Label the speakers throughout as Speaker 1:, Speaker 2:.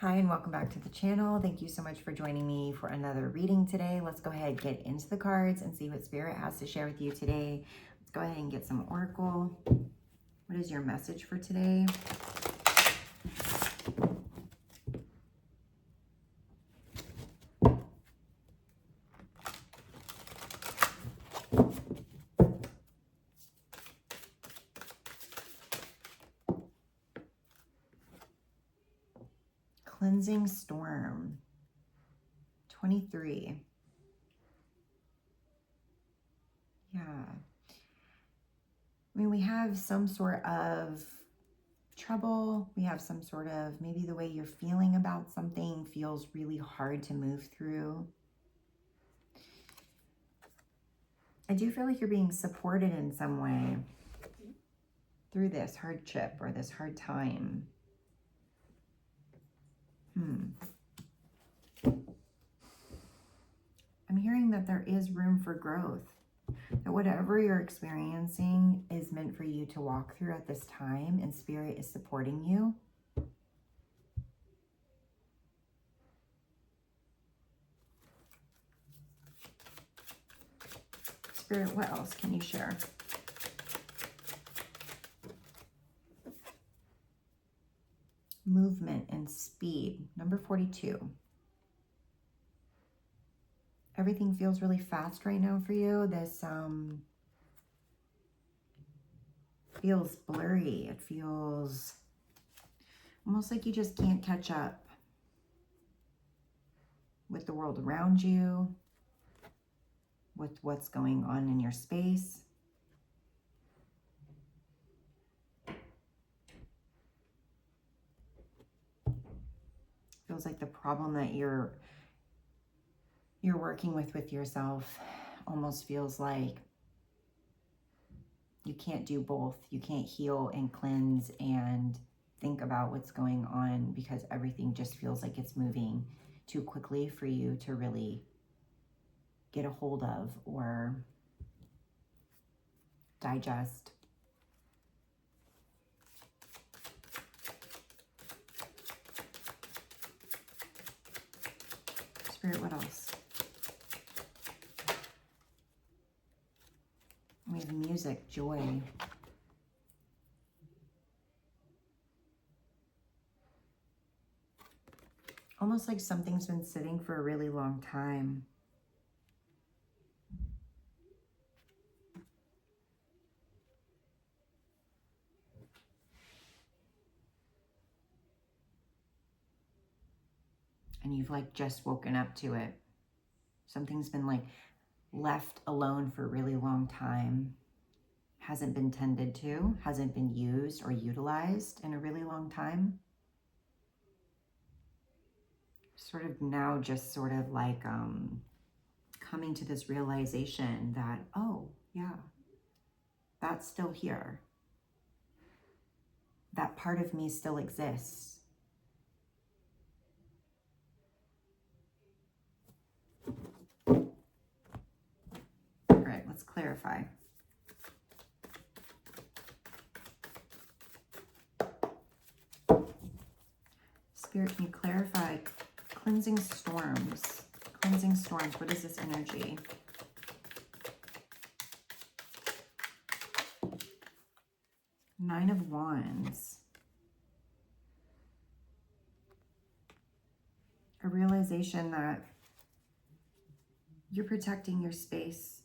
Speaker 1: Hi, and welcome back to the channel. Thank you so much for joining me for another reading today. Let's go ahead and get into the cards and see what Spirit has to share with you today. Let's go ahead and get some Oracle. What is your message for today? Cleansing Storm. 23. Yeah. I mean, we have some sort of trouble. We have some sort of, maybe the way you're feeling about something feels really hard to move through. I do feel like you're being supported in some way through this hardship or this hard time. I'm hearing that there is room for growth. That whatever you're experiencing is meant for you to walk through at this time, and Spirit is supporting you. Spirit, what else can you share? Movement and speed. Number 42. Everything feels really fast right now for you. This feels blurry. It feels almost like you just can't catch up with the world around you, with what's going on in your space. Feels like the problem that you're working with yourself almost feels like you can't do both. You can't heal and cleanse and think about what's going on because everything just feels like it's moving too quickly for you to really get a hold of or digest. Spirit, what else? We have music, joy. Almost like something's been sitting for a really long time. And you've like just woken up to it. Something's been like left alone for a really long time. Hasn't been tended to, hasn't been used or utilized in a really long time. Sort of now just sort of like coming to this realization that, oh yeah, that's still here. That part of me still exists. All right, let's clarify. Spirit, can you clarify cleansing storms? Cleansing storms, what is this energy? Nine of Wands. A realization that you're protecting your space.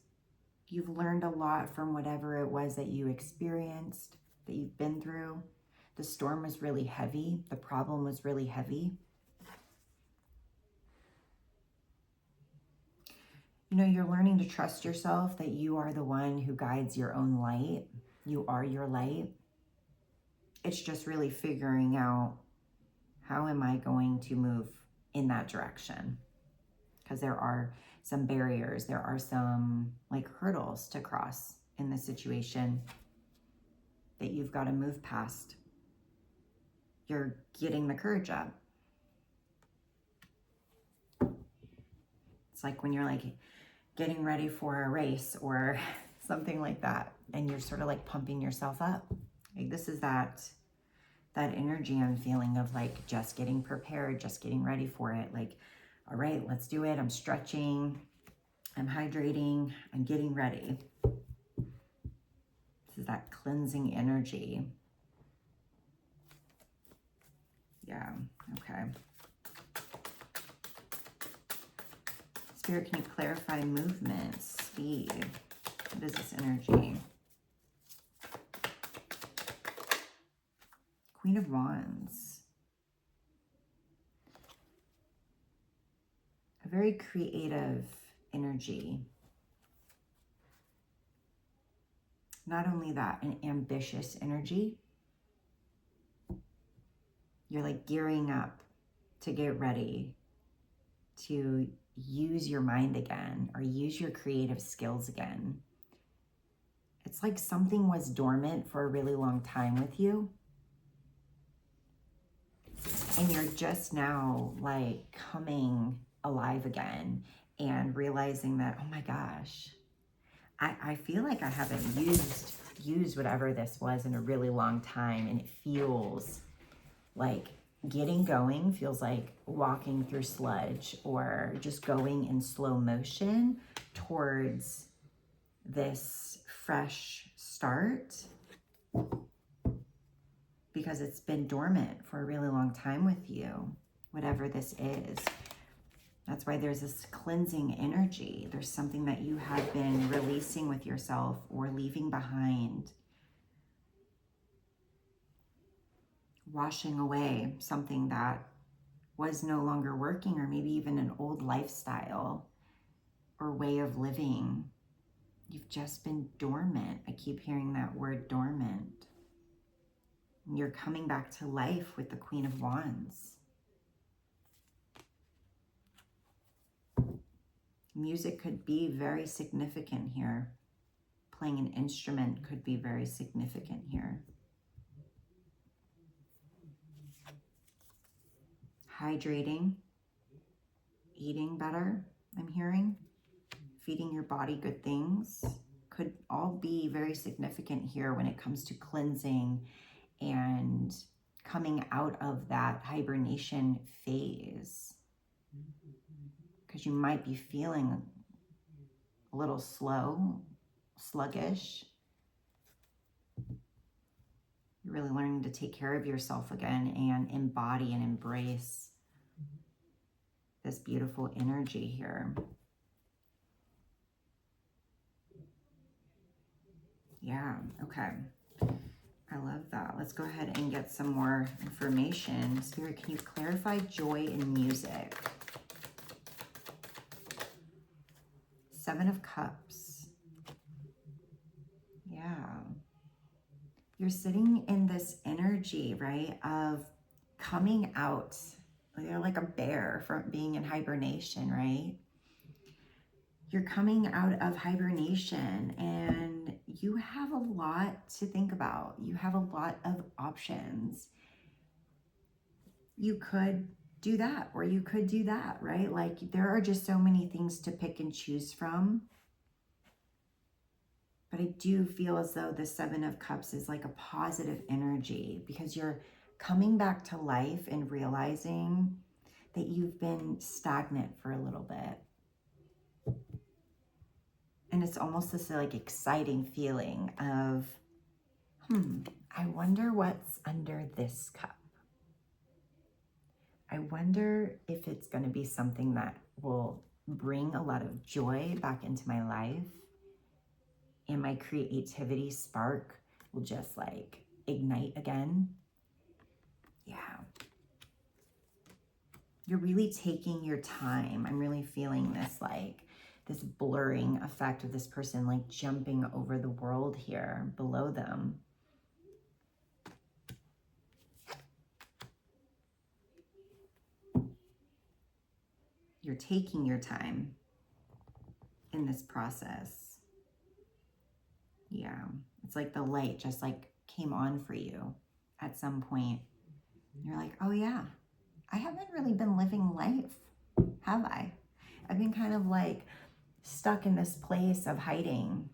Speaker 1: You've learned a lot from whatever it was that you experienced, that you've been through. The storm was really heavy. The problem was really heavy. You know, you're learning to trust yourself, that you are the one who guides your own light. You are your light. It's just really figuring out, how am I going to move in that direction? Because there are some barriers, there are some like hurdles to cross in this situation that you've got to move past. You're getting the courage up. It's like when you're like getting ready for a race or something like that, and you're sort of like pumping yourself up. Like this is that that energy I'm feeling of like just getting prepared, just getting ready for it. Like, all right, let's do it. I'm stretching, I'm hydrating, I'm getting ready. This is that cleansing energy. Yeah, okay. Spirit, can you clarify movement, speed? What is this energy? Queen of Wands. A very creative energy. Not only that, an ambitious energy. You're like gearing up to get ready to use your mind again or use your creative skills again. It's like something was dormant for a really long time with you. And you're just now like coming alive again and realizing that, oh my gosh, I feel like I haven't used whatever this was in a really long time. And it feels like getting going feels like walking through sludge or just going in slow motion towards this fresh start, because it's been dormant for a really long time with you, whatever this is. That's why there's this cleansing energy. There's something that you have been releasing with yourself or leaving behind. Washing away something that was no longer working, or maybe even an old lifestyle or way of living. You've just been dormant. I keep hearing that word, dormant. And you're coming back to life with the Queen of Wands. Music could be very significant here. Playing an instrument could be very significant here. Hydrating, eating better, I'm hearing. Feeding your body good things could all be very significant here when it comes to cleansing and coming out of that hibernation phase. Because you might be feeling a little slow, sluggish. You're really learning to take care of yourself again and embody and embrace this beautiful energy here. Yeah, okay. I love that. Let's go ahead and get some more information. Spirit, can you clarify joy in music? Seven of Cups. Yeah. You're sitting in this energy, right, of coming out. You're like a bear from being in hibernation, right? You're coming out of hibernation and you have a lot to think about. You have a lot of options. You could do that or you could do that, right? Like there are just so many things to pick and choose from. But I do feel as though the Seven of Cups is like a positive energy because you're coming back to life and realizing that you've been stagnant for a little bit. And it's almost this like exciting feeling of, I wonder what's under this cup. I wonder if it's going to be something that will bring a lot of joy back into my life, and my creativity spark will just like ignite again. Yeah. You're really taking your time. I'm really feeling this like this blurring effect of this person like jumping over the world here below them. You're taking your time in this process. Yeah, it's like the light just like came on for you at some point. You're like, oh yeah, I haven't really been living life, have I? I've been kind of like stuck in this place of hiding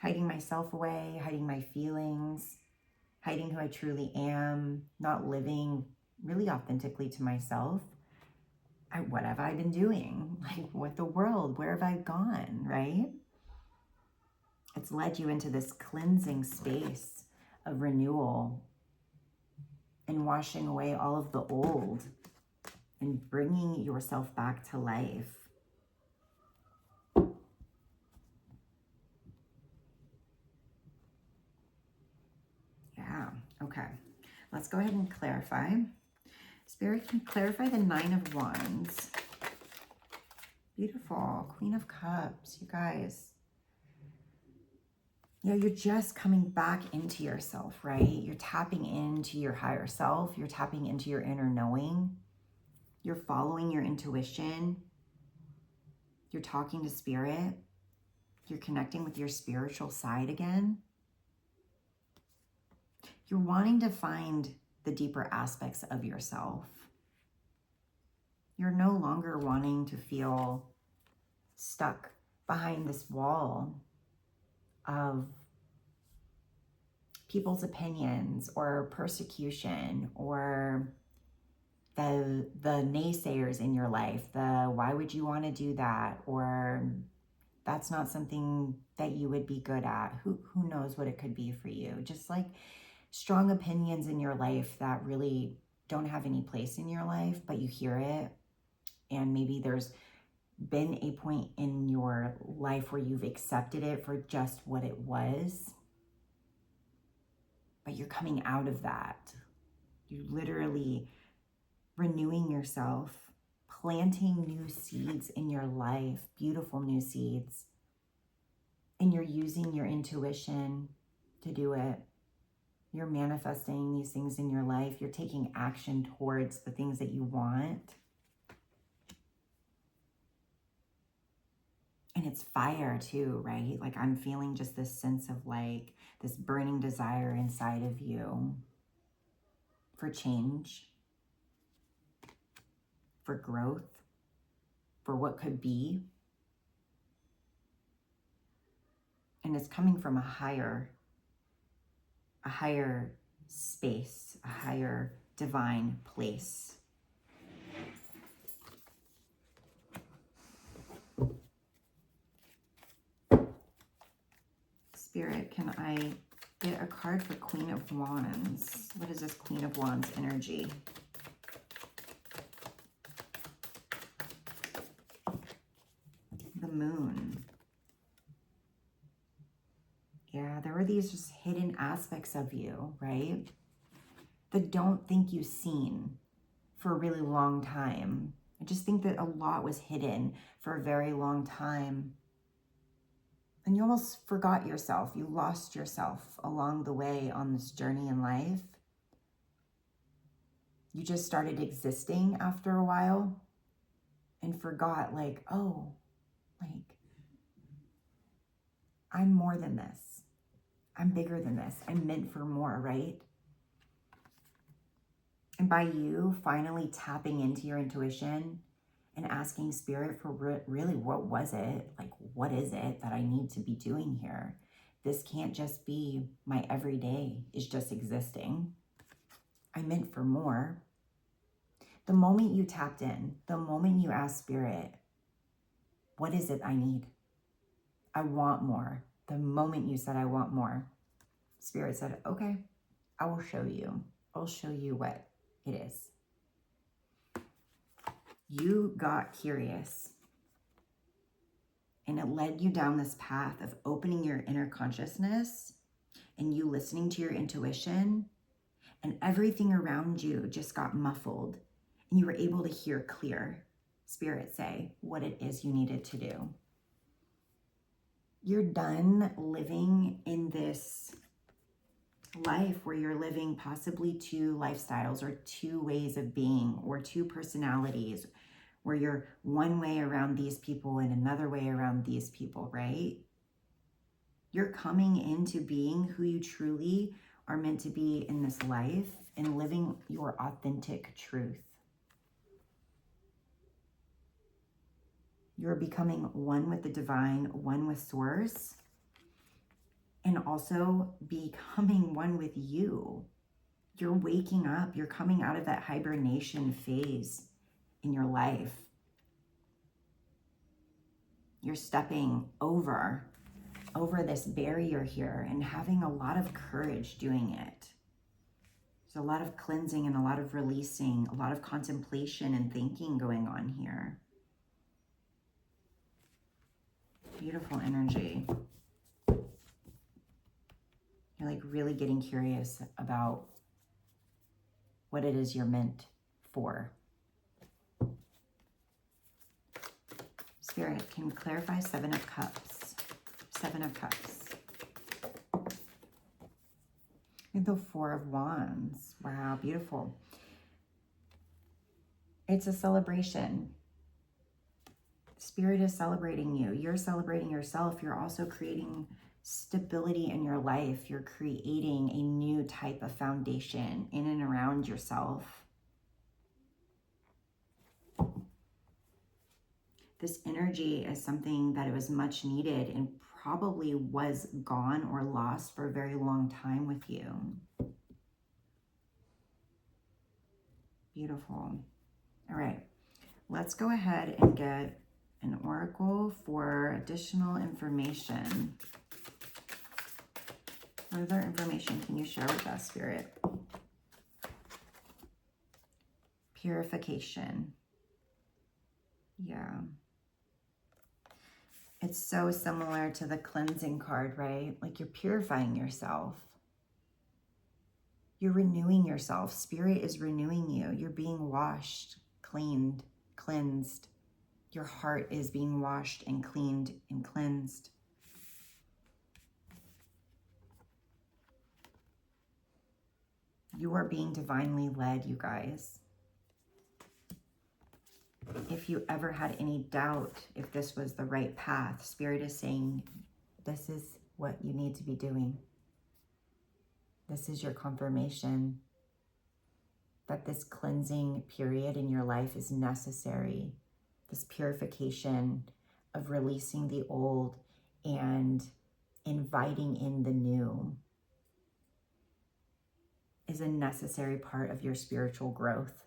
Speaker 1: myself away, hiding my feelings, hiding who I truly am, not living really authentically to myself. What have I been doing? Like, what the world? Where have I gone, right? It's led you into this cleansing space of renewal and washing away all of the old and bringing yourself back to life. Yeah, okay. Let's go ahead and clarify. Spirit, can clarify the Nine of Wands. Beautiful. Queen of Cups, you guys. Yeah, you're just coming back into yourself, right? You're tapping into your higher self. You're tapping into your inner knowing. You're following your intuition. You're talking to spirit. You're connecting with your spiritual side again. You're wanting to find the deeper aspects of yourself. You're no longer wanting to feel stuck behind this wall of people's opinions or persecution or the naysayers in your life, the why would you want to do that, or that's not something that you would be good at. Who knows what it could be for you? Just like strong opinions in your life that really don't have any place in your life, but you hear it, and maybe there's been a point in your life where you've accepted it for just what it was, but you're coming out of that. You're literally renewing yourself, planting new seeds in your life, beautiful new seeds, and you're using your intuition to do it. You're manifesting these things in your life. You're taking action towards the things that you want. And it's fire too, right? Like, I'm feeling just this sense of like this burning desire inside of you for change, for growth, for what could be. And it's coming from a higher space, a higher divine place. Spirit, can I get a card for Queen of Wands? What is this Queen of Wands energy? The Moon. Yeah, there were these just hidden aspects of you, right? That don't think you've seen for a really long time. I just think that a lot was hidden for a very long time. And you almost forgot yourself. You lost yourself along the way on this journey in life. You just started existing after a while and forgot, like, oh, like, I'm more than this. I'm bigger than this. I'm meant for more, right? And by you finally tapping into your intuition and asking spirit for really, what was it? Like, what is it that I need to be doing here? This can't just be my everyday is just existing. I'm meant for more. The moment you tapped in, the moment you asked spirit, what is it I need? I want more. The moment you said, I want more, spirit said, okay, I will show you. I'll show you what it is. You got curious, and it led you down this path of opening your inner consciousness and you listening to your intuition, and everything around you just got muffled and you were able to hear clear spirit say what it is you needed to do. You're done living in this life where you're living possibly two lifestyles or two ways of being or two personalities, where you're one way around these people and another way around these people, right? You're coming into being who you truly are meant to be in this life and living your authentic truth. You're becoming one with the divine, one with source. and also becoming one with you. You're waking up, you're coming out of that hibernation phase in your life. You're stepping over this barrier here and having a lot of courage doing it. There's a lot of cleansing and a lot of releasing, a lot of contemplation and thinking going on here. Beautiful energy. You're like really getting curious about what it is you're meant for. Spirit, can you clarify Seven of Cups? Seven of Cups. And the Four of Wands. Wow, beautiful. It's a celebration. Spirit is celebrating you. You're celebrating yourself. You're also creating stability in your life. You're creating a new type of foundation in and around yourself. This energy is something that it was much needed and probably was gone or lost for a very long time with you. Beautiful. All right, let's go ahead and get an oracle for additional information. Further information can you share with us, Spirit? Purification. Yeah. It's so similar to the cleansing card, right? Like you're purifying yourself. You're renewing yourself. Spirit is renewing you. You're being washed, cleaned, cleansed. Your heart is being washed and cleaned and cleansed. You are being divinely led, you guys. If you ever had any doubt if this was the right path, Spirit is saying, this is what you need to be doing. This is your confirmation that this cleansing period in your life is necessary. This purification of releasing the old and inviting in the new is a necessary part of your spiritual growth.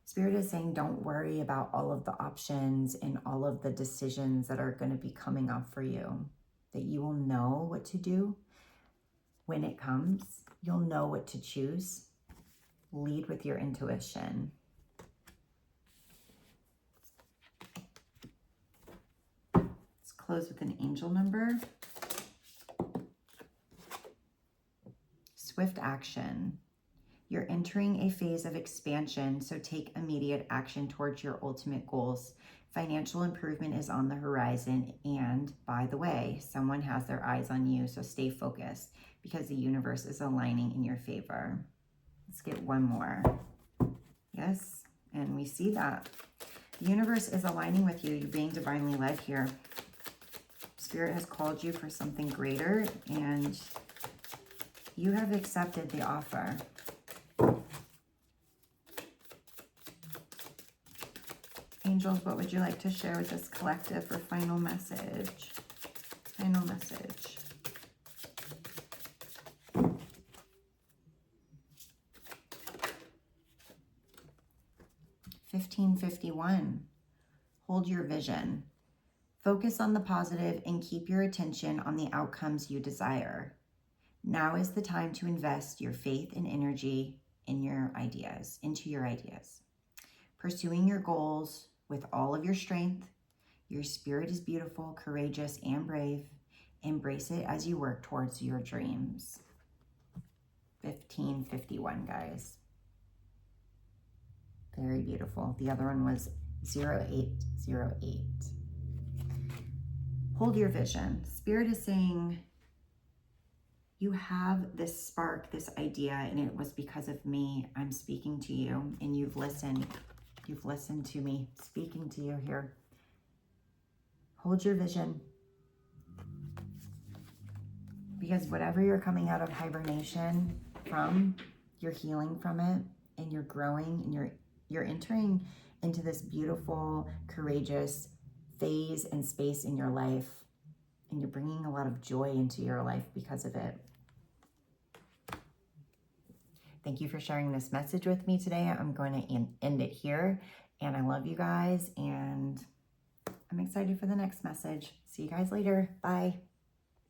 Speaker 1: Spirit is saying, don't worry about all of the options and all of the decisions that are going to be coming up for you, that you will know what to do when it comes. You'll know what to choose. Lead with your intuition. Let's close with an angel number. Swift action. You're entering a phase of expansion, so take immediate action towards your ultimate goals. Financial improvement is on the horizon, and by the way, someone has their eyes on you, so stay focused because the universe is aligning in your favor. Let's get one more. Yes, and we see that. The universe is aligning with you. You're being divinely led here. Spirit has called you for something greater, and you have accepted the offer. Angels, what would you like to share with this collective for final message? Final message. $15.51. Hold your vision. Focus on the positive and keep your attention on the outcomes you desire. Now is the time to invest your faith and energy in your ideas, into your ideas. Pursuing your goals with all of your strength. Your spirit is beautiful, courageous, and brave. Embrace it as you work towards your dreams. 1551, guys. Very beautiful. The other one was 0808. Hold your vision. Spirit is saying, you have this spark, this idea, and it was because of me. I'm speaking to you, and you've listened. You've listened to me speaking to you here. Hold your vision. Because whatever you're coming out of hibernation from, you're healing from it, and you're growing, and you're entering into this beautiful, courageous phase and space in your life, and you're bringing a lot of joy into your life because of it. Thank you for sharing this message with me today. I'm going to end it here, and I love you guys, and I'm excited for the next message. See you guys later. Bye.